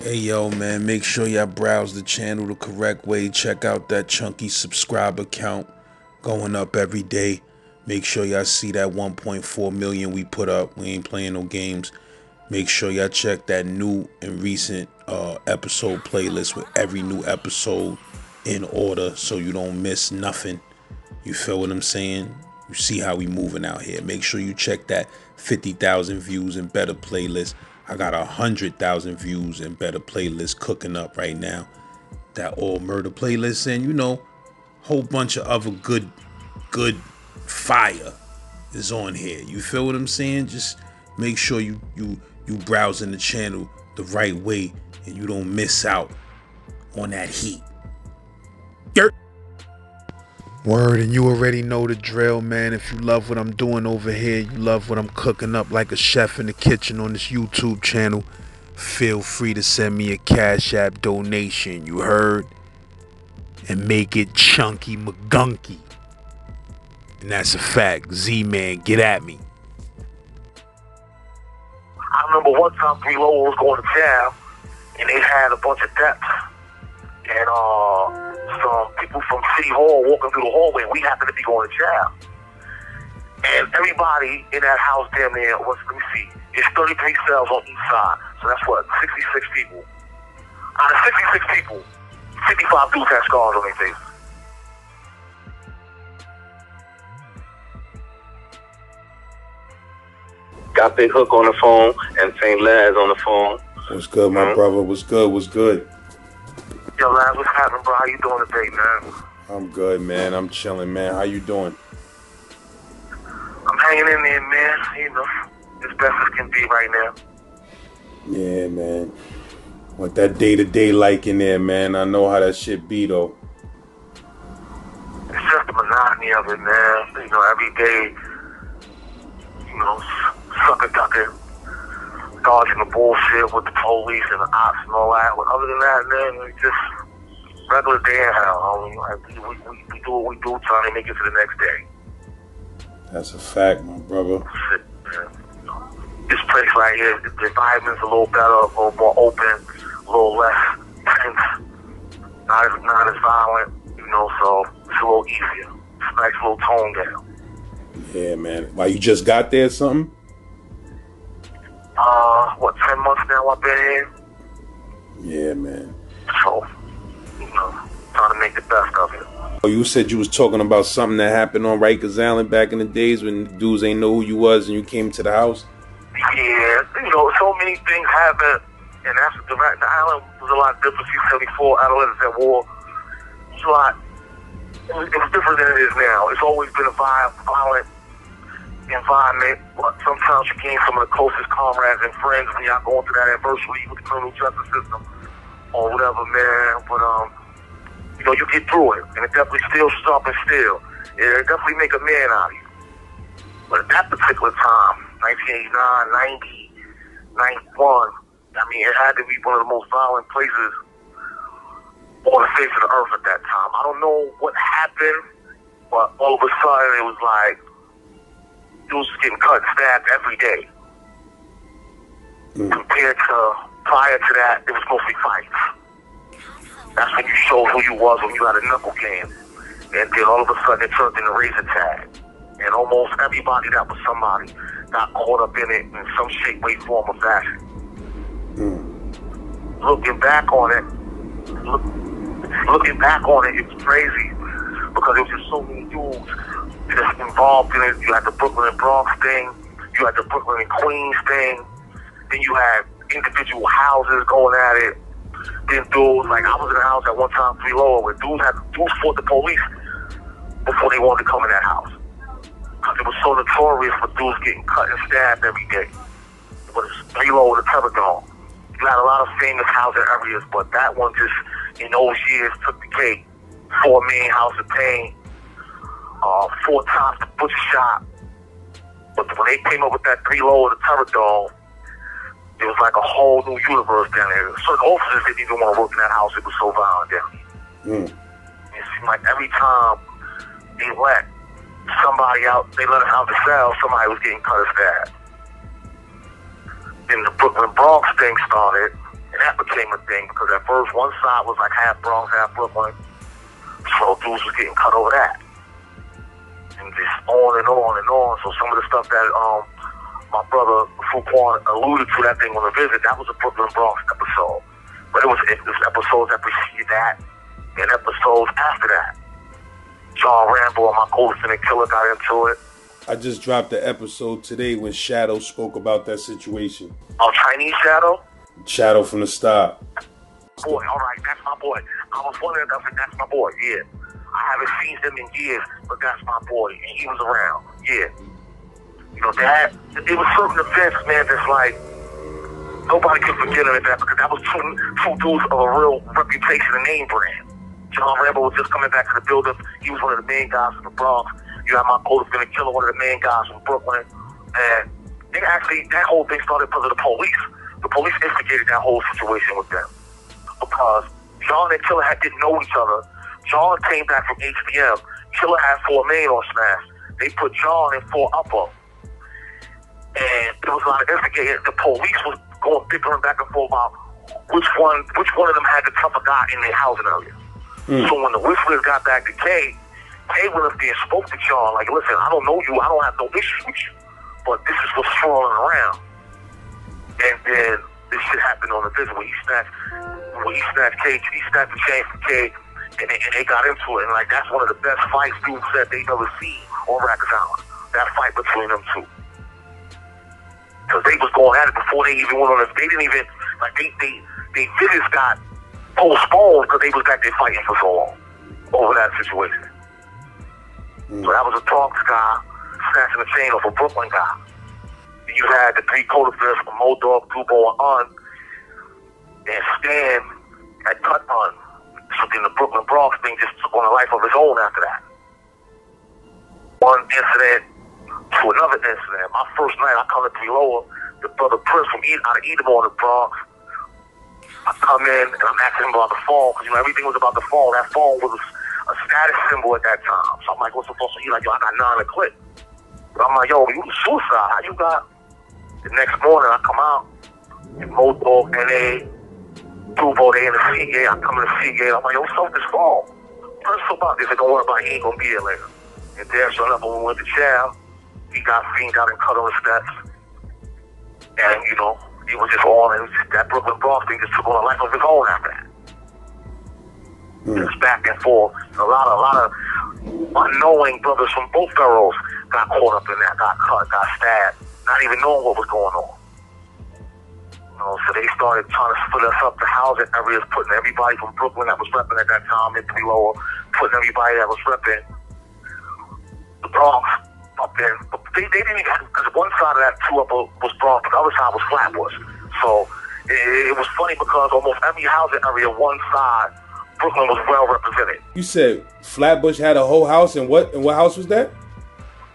Hey yo man, make sure y'all browse the channel the correct way. Check out that chunky subscriber count going up every day. Make sure y'all see that 1.4 million we put up. We ain't playing no games. Make sure y'all check that new and recent episode playlist with every new episode in order so you don't miss nothing. You feel what I'm saying? You see how we moving out here. Make sure you check that 50,000 views and better playlist. I got 100,000 views and better playlist cooking up right now. That all murder playlist and whole bunch of other good fire is on here. You feel what I'm saying? Just make sure you browsing the channel the right way and you don't miss out on that heat. Dirt. Word, and you already know the drill, man. If you love what I'm doing over here, you love what I'm cooking up like a chef in the kitchen on this YouTube channel, feel free to send me a Cash App donation, you heard? And make it chunky McGunky. And that's a fact. Z-Man, get at me. I remember one time Three Low was going to jail, and they had a bunch of debts. And some people from City Hall walking through the hallway, and we happened to be going to jail. And everybody in that house damn near, let me see, it's 33 cells on each side. So that's what, 66 people. Out of 66 people, 55 dudes had scars on their faces. Got Big Hook on the phone and St. Laz on the phone. What's good, my brother? What's good? What's good? Yo, Laz, what's happening, bro? How you doing today, man? I'm good, man. I'm chilling, man. How you doing? I'm hanging in there, man. You know, as best as can be right now. Yeah, man. What that day-to-day like in there, man? I know how that shit be, though. It's just the monotony of it, man. You know, every day, you know, sucker ducking, dodging the bullshit with the police and the ops and all that. But other than that, man, it's just regular day in hell. I mean, we do what we do, trying to make it to the next day. That's a fact, my brother. Shit, man. This place right here, the environment's a little better, a little more open, a little less tense, not as violent, you know, so it's a little easier. It's a nice little tone down. Yeah, man. Why, you just got there or something? What, 10 months now I've been here? Yeah, man. So, you know, trying to make the best of it. Oh, you said you was talking about something that happened on Rikers Island back in the days when dudes ain't know who you was and you came to the house? Yeah, you know, so many things happen, and that's the island was a lot different. C-74, adolescents at war. It's a lot. It was different than it is now. It's always been a violent environment, but sometimes you gain some of the closest comrades and friends when y'all going through that adversity with the criminal justice system or whatever, man. But you know, you get through it, and it definitely still stop and still. It definitely make a man out of you. But at that particular time, 1989, 90, 91, I mean, it had to be one of the most violent places on the face of the earth at that time. I don't know what happened, but all of a sudden it was like dudes getting cut and stabbed every day. Compared to prior to that, it was mostly fights. That's when you showed who you was, when you had a knuckle game. And then all of a sudden it turned into razor tag. And almost everybody that was somebody got caught up in it in some shape, way, form, or fashion. Looking back on it, it was crazy because there was just so many dudes just involved in it. You had the Brooklyn and Bronx thing, you had the Brooklyn and Queens thing, then you had individual houses going at it. Then dudes, like I was in a house at one time, 3 Lower, where dudes fought the police before they wanted to come in that house. Because it was so notorious for dudes getting cut and stabbed every day. It was 3 Lower, the Terror Dome. You had a lot of famous housing areas, but that one just, in those years, took the cake. 4 main House of Pain, 4 Tops, the Butcher Shop. But when they came up with that 3 Lower, the Terror Dome, it was like a whole new universe down there. Certain officers didn't even want to work in that house. It was so violent down there. It seemed like every time they let somebody out, they let us out the cell, somebody was getting cut or stabbed. Then the Brooklyn Bronx thing started, and that became became a thing because at first one side was like half Bronx, half Brooklyn. So dudes was getting cut over that. And just on and on and on. So some of the stuff that my brother Fuquan alluded to, that thing on the visit, that was a Brooklyn Bronx episode. But it was episodes that preceded that and episodes after that. John Rambo and my co-defendant killer got into it. I just dropped the episode today when Shadow spoke about that situation. Oh, Chinese Shadow? Shadow from the start. Boy, all right, that's my boy. I was wondering, I said, that's my boy, yeah. I haven't seen him in years, but that's my boy, and he was around, yeah. You know, that, it was certain events, man, that's like, nobody could forget him at that, because that was two dudes of a real reputation and name brand. John Rambo was just coming back to the building. He was one of the main guys from the Bronx. You had my co-defendant killer, one of the main guys from Brooklyn. And they actually, that whole thing started because of the police. The police instigated that whole situation with them. Because John and Killer didn't know each other. John came back from HBM. Killer had 4 main on Smash. They put John in 4 upper. And there was a lot of instigating. The police was going bickering back and forth about which one of them had the tougher guy in their housing area. So when the Whistlers got back to Kay went up there and spoke to John, like, listen, I don't know you, I don't have no issues with you, but this is what's swirling around. And then this shit happened on the visit when he snatched Kay, he snatched the chain from Kay, and they got into it. And like, that's one of the best fights dudes said they've ever seen on Rikers Island. That fight between them two. Because they was going at it before they even went on they didn't even, like, they visits got postponed because they was back there fighting for so long over that situation. So that was a Bronx guy snatching the chain off a Brooklyn guy. And you had the 3 co-defendants from Mo-Dog, Dubo, and Un, and Stan had cut Un. So then the Brooklyn Bronx thing just took on a life of its own after that. One incident to another incident. My first night, I come to Lower, the brother Prince from out of Edom on the Bronx. I come in and I'm asking him about the phone because, you know, everything was about the phone. That phone was a status symbol at that time. So I'm like, what's the phone? So he's like, yo, I got 9 a clip. But I'm like, yo, you suicide. How you got? The next morning I come out and Mo-Dog, N.A., Dubo, they in the Seagate. I come in the Seagate. I'm like, yo, what's up with this phone? First about this, they don't worry about it. He ain't gonna be there later. And there, sure enough, when we went to jail, he got fiend out and cut on the steps. And, you know, he was just on, and that Brooklyn Bronx thing just took on a life of his own after that. Just back and forth. A lot of unknowing brothers from both boroughs got caught up in that, got cut, got stabbed, not even knowing what was going on. You know, so they started trying to split us up to housing areas, putting everybody from Brooklyn that was repping at that time into Lower, putting everybody that was repping the Bronx up in. But they didn't even have, because one side of that 2 upper was Bronx, but the other side was Flatbush. So it was funny because almost every housing area, one side, Brooklyn was well represented. You said Flatbush had a whole house, and what house was that?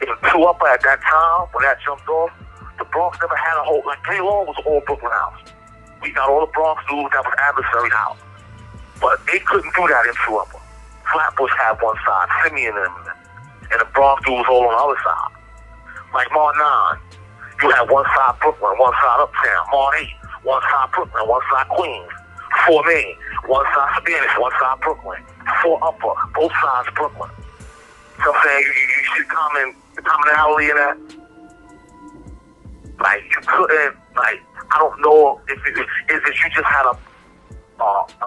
In 2 upper at that time, when that jumped off, the Bronx never had a whole, like 3 Long was an all Brooklyn house. We got all the Bronx dudes that was adversary house. But they couldn't do that in 2 upper. Flatbush had one side, Simeon and the Bronx dudes all on the other side. Like Mar 9, you had one side Brooklyn, one side Uptown. Mar 8, one side Brooklyn, one side Queens. 4 Main, one side Spanish, one side Brooklyn. 4 Upper, both sides Brooklyn. So I'm saying you see the commonality in that. Like, you couldn't, like, I don't know if you just had an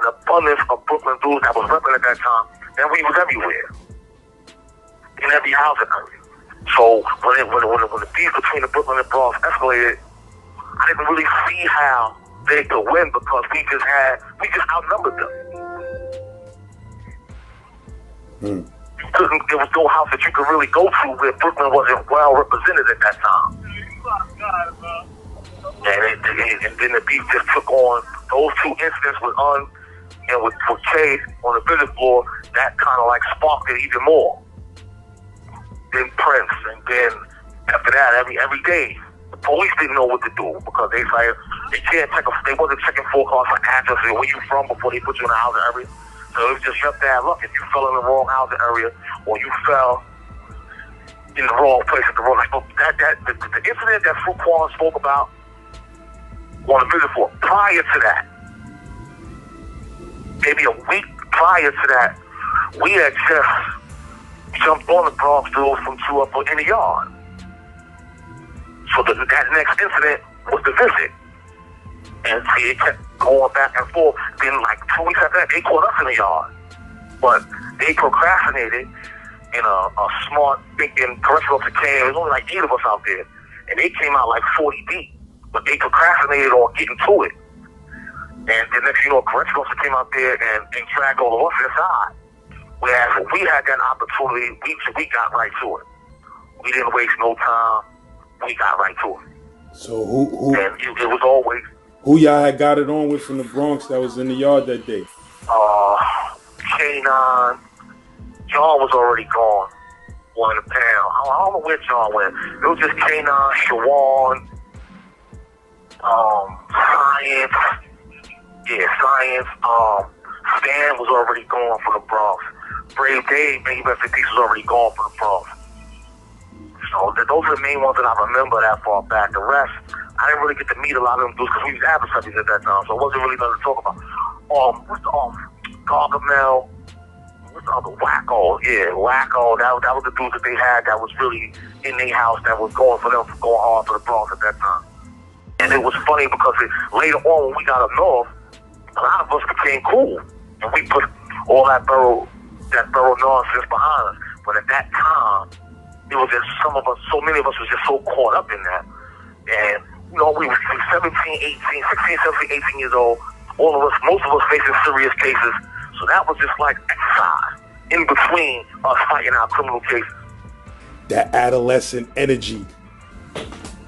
abundance of Brooklyn dudes that was repping at that time, and we was everywhere. In every housing area. So when the beef between the Brooklyn and Bronx escalated, I didn't really see how they could win because we just outnumbered them. There was no house that you could really go to where Brooklyn wasn't well represented at that time. And then the beef just took on those 2 incidents with Un and with Kay on the visit floor. That kind of like sparked it even more. Then Prince, and then after that, every day, the police didn't know what to do because they wasn't checking forecasts for addresses where you from before they put you in a housing area. So it was just your bad luck if you fell in the wrong housing area or you fell in the wrong place at the wrong. Like the incident that Fuquan spoke about on the visit floor, prior to that, maybe a week prior to that, we had just jumped on the Bronx dudes from two up in the yard. So that next incident was the visit. And see, it kept going back and forth. Then like 2 weeks after that, they caught us in the yard. But they procrastinated, and a smart, thinking correctional officer came. There was only like 8 of us out there. And they came out like 40 deep. But they procrastinated on getting to it. And the next, a correctional officer came out there and dragged all of us inside. Whereas when we had that opportunity, we got right to it. We didn't waste no time. We got right to it. So who? And it was always. Who y'all had got it on with from the Bronx that was in the yard that day? K9. John was already gone. One in the pound. I don't know where John went. It was just K9, Shawan, Science. Yeah, Science. Stan was already gone from the Bronx. Brave Dave, maybe rest in peace, was already gone from the Bronx. So those are the main ones that I remember that far back. The rest, I didn't really get to meet a lot of them dudes because we was adversaries at that time, so it wasn't really nothing to talk about. What's the Gargamel? What's the other Wacko? Yeah, Wacko. That was the dudes that they had that was really in their house that was going for them, going hard for the Bronx at that time. And it was funny because later on when we got up north, a lot of us became cool, and we put all that borough nonsense behind us. But at that time, it was just so many of us was just so caught up in that. And, we were 17, 18, 16, 17, 18 years old. Most of us facing serious cases. So that was just like exercise in between us fighting our criminal cases. That adolescent energy.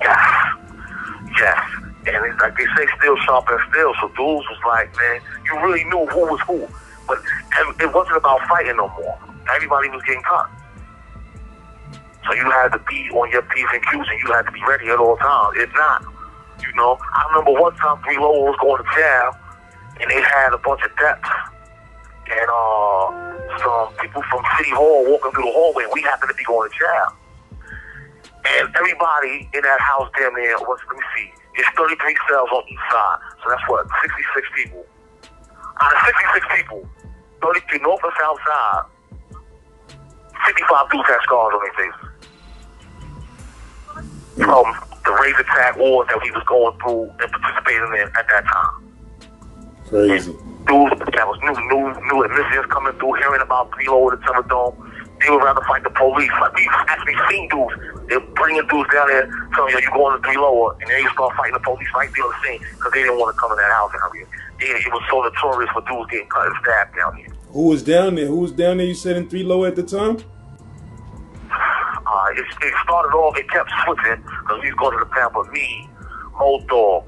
Yes. And it's like they say, still sharp and still. So dudes was like, man, you really knew who was who. But it wasn't about fighting no more. Everybody was getting caught. So you had to be on your P's and Q's, and you had to be ready at all times. If not, I remember one time 3 Low was going to jail, and they had a bunch of debts. And some people from City Hall walking through the hallway, and we happened to be going to jail. And everybody in that house damn near, let me see, it's 33 cells on each side. So that's what, 66 people. Out of 66 people, 33 north and south side, 55 dudes had scars on their faces. From the race attack wars that we was going through and participating in at that time. Crazy. And dudes that was new admissions coming through, hearing about P.O. the Teledome, they would rather fight the police. Like we actually seen dudes, they're bringing dudes down there, telling you going to 3 Lower, and then they start fighting the police right there on the scene because they didn't want to come in that house area. It was so notorious for dudes getting cut and stabbed down here. Who was down there? You said in 3 Lower at the time? It started off, it kept switching, because we was going to the camp with me, Mo-Dog,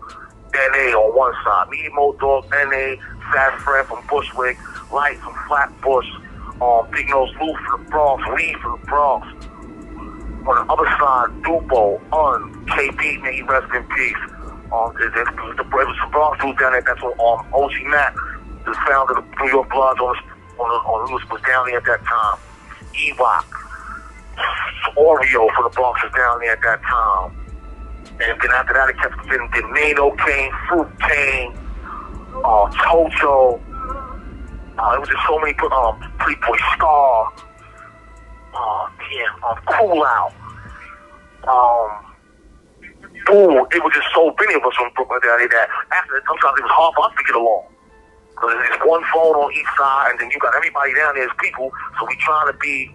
N.A. on one side. Me, Mo-Dog, N.A., Fast Fred from Bushwick, Light from Flatbush, Big Nose Lou from the Bronx, Lee from the Bronx. On the other side, Dubo, KB, may he rest in peace. It was the Bronx dudes down there. That's when OG Mac, the founder of the New York Bloods, was down there at that time. Ewok. Oreo for the Bronx was down there at that time. And then after that, it kept getting Nano came, Fruit came, Tocho. It was just so many people. Pretty Boy Star. Cool Out. It was just so many of us from Brooklyn down there that after sometimes it was hard for us to get along. Because there's one phone on each side, and then you got everybody down there as people, so we trying to be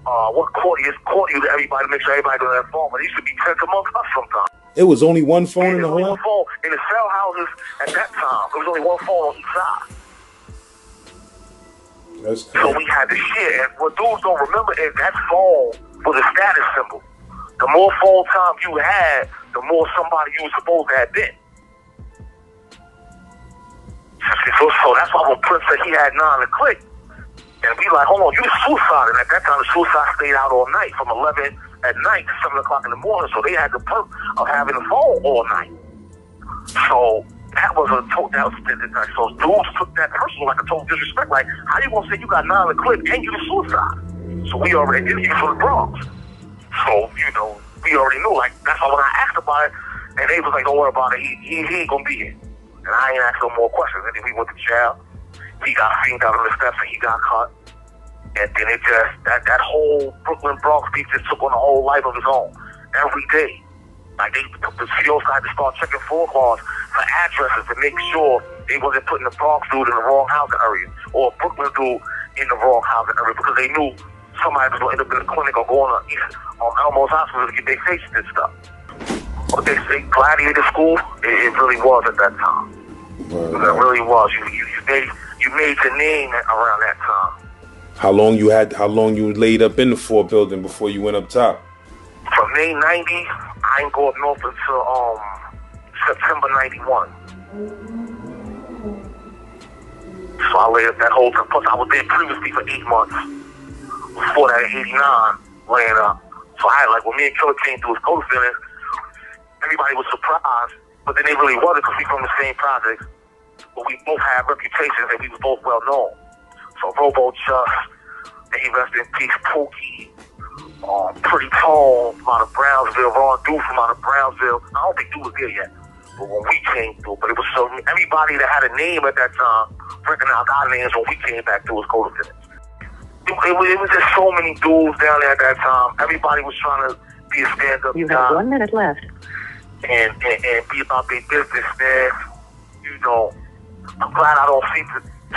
cordial to everybody, make sure everybody got that phone. But it used to be tense amongst us sometimes. It was only one phone in the whole? One phone in the cell houses at that time. There was only one phone on each side. That's so we had to share. And what dudes don't remember is that phone was a status symbol. The more phone time you had, the more somebody you were supposed to have been. So that's why when Prince said he had 9 to click, and we like, hold on, you suicide. And at that time, the suicide stayed out all night, from 11 at night to 7 o'clock in the morning. So they had the perk of having a phone all night. So that was so dudes took that personal like a total disrespect. Like, how you gonna say you got 9 to click and you the suicide? So we already did it for the Bronx. So, we already knew. Like, that's why when I asked about it, and they was like, don't worry about it, he ain't gonna be here. And I ain't asked no more questions. And then we went to jail. He got fiended out on the steps and he got cut. And then it just, that whole Brooklyn Bronx beef just took on a whole life of its own. Every day. Like, the CEOs had to start checking phone calls for addresses to make sure they wasn't putting the Bronx dude in the wrong housing area or a Brooklyn dude in the wrong housing area because they knew somebody was going to end up in the clinic or going on Elmo's Hospital to get their faces and stuff. What they say, gladiator school, it really was at that time. It really was. You made your name around that time. How long you laid up in the Ford building before you went up top? From May 90, I ain't go up north until September 91. So I laid up that whole time. Plus I was there previously for 8 months. Before that in 89, laying up. So I had, like, when me and Killer came through his co-defendants, everybody was surprised, but then they really wasn't because we from the same projects. But we both had reputations and we was both well known. So Robo Just, and he rest in peace, Pookie, Pretty Tall from out of Brownsville, Ron Duke from out of Brownsville. I don't think Duke was there yet, but when we came through, but it was so everybody that had a name at that time recognized our names when we came back through as co-defendants. It was just so many dudes down there at that time. Everybody was trying to be a stand-up guy. You have 1 minute left. And be about their business, man. You know, I'm glad I don't see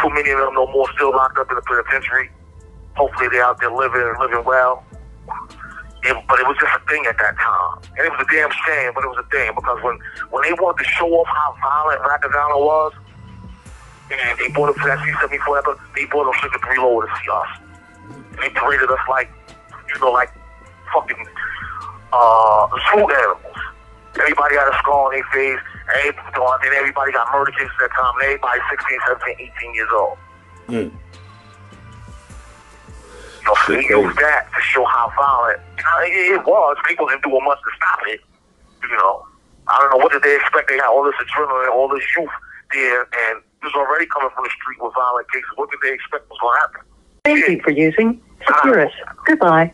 too many of them no more still locked up in the penitentiary. Hopefully they're out there living well. But it was just a thing at that time. And it was a damn shame, but it was a thing. Because when they wanted to show off how violent Rikers was, and they brought him to that C-74 episode, they brought him Sugar 3 Low to see us. And they paraded us like, like fucking zoo animals. Everybody had a scar on their face, and everybody got murder cases at that time, and everybody 16, 17, 18 years old. So they used that to show how violent it was. They wasn't doing much to stop it. I don't know, what did they expect? They had all this adrenaline, all this youth there, and it was already coming from the street with violent cases. What did they expect was going to happen? Thank you for using Securus. Goodbye.